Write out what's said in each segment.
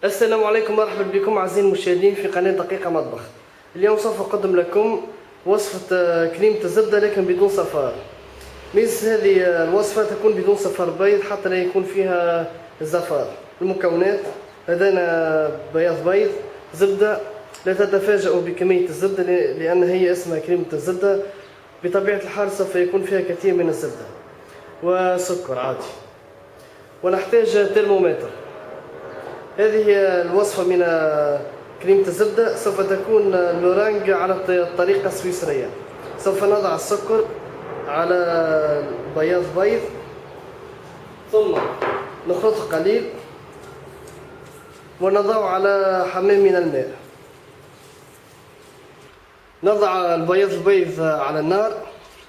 السلام عليكم، مرحبا بكم اعزائي المشاهدين في قناه دقيقه مطبخ. اليوم سوف اقدم لكم وصفه كريمه الزبده لكن بدون صفار. ميزه هذه الوصفه تكون بدون صفار بيض حتى لا يكون فيها زفار. المكونات: لدينا بياض بيض، زبده. لا تتفاجئوا بكميه الزبده لان هي اسمها كريمه الزبده، بطبيعه الحال سوف يكون فيها كثير من الزبده، وسكر عادي. ونحتاج ترمومتر. هذه هي الوصفة من كريمة الزبدة. سوف تكون المورانج على الطريقة السويسرية. سوف نضع السكر على بياض بيض ثم نخلطه قليل ونضعه على حمام من الماء. نضع البياض البيض على النار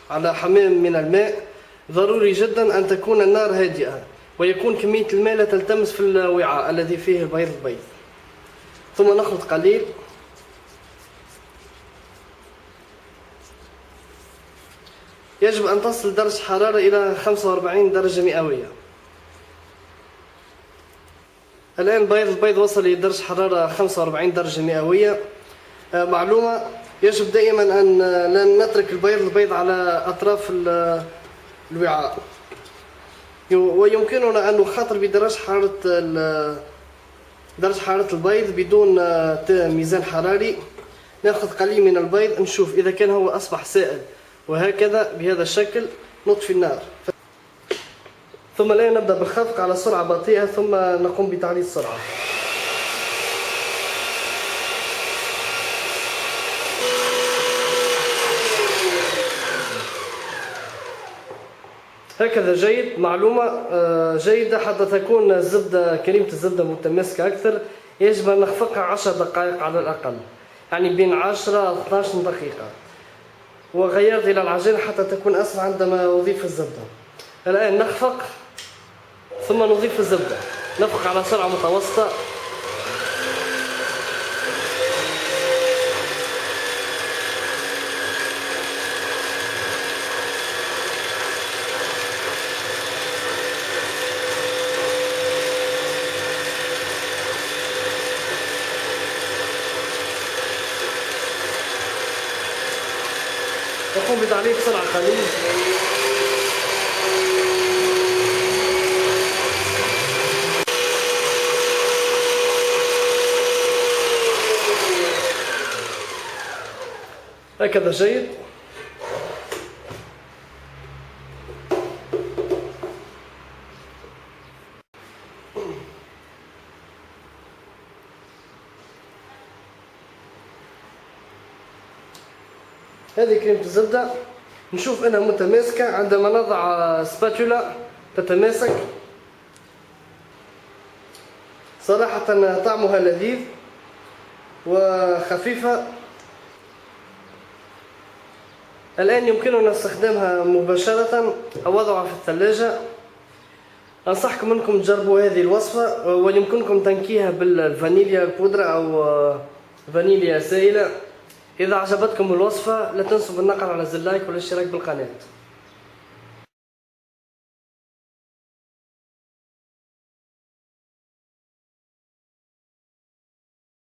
على حمام من الماء. ضروري جدا أن تكون النار هادئة ويكون كمية الماء لا تلتمس في الوعاء الذي فيه البيض البيض. ثم نخلط قليل. يجب أن تصل درجة حرارة إلى 45 درجة مئوية. الآن بيض البيض وصل إلى درجة حرارة 45 درجة مئوية. معلومة: يجب دائما أن لا نترك البيض على أطراف الوعاء، ويمكننا أن نخاطر بدرجة حرارة البيض بدون ميزان حراري. ناخذ قليل من البيض، نشوف إذا كان هو أصبح سائل وهكذا بهذا الشكل نطفي النار. ثم الآن نبدأ بالخفق على سرعة بطيئة ثم نقوم بتعليل السرعة. هكذا جيد. معلومة جيدة: حتى تكون الزبدة كريمة الزبدة متماسكة أكثر يجب أن نخفقها 10 دقائق على الأقل، يعني بين 10 و 12 دقيقة. وغيرت إلى العجينة حتى تكون أسرع عندما أضيف الزبدة. الآن نخفق ثم نضيف الزبدة. نخفق على سرعة متوسطة. نقوم بتعليق بسرعة قليل. هكذا جيد. هذه كريمة الزبدة. نشوف انها متماسكة عندما نضع سباتولا تتماسك. صراحة طعمها لذيذ وخفيفة. الآن يمكننا استخدامها مباشرة أو وضعها في الثلاجة. أنصحكم أنكم تجربوا هذه الوصفة، ويمكنكم تنكيها بالفانيليا بودرة أو فانيليا سائلة. إذا أعجبتكم الوصفة لا تنسوا بالنقر على زر لايك والاشتراك بالقناة.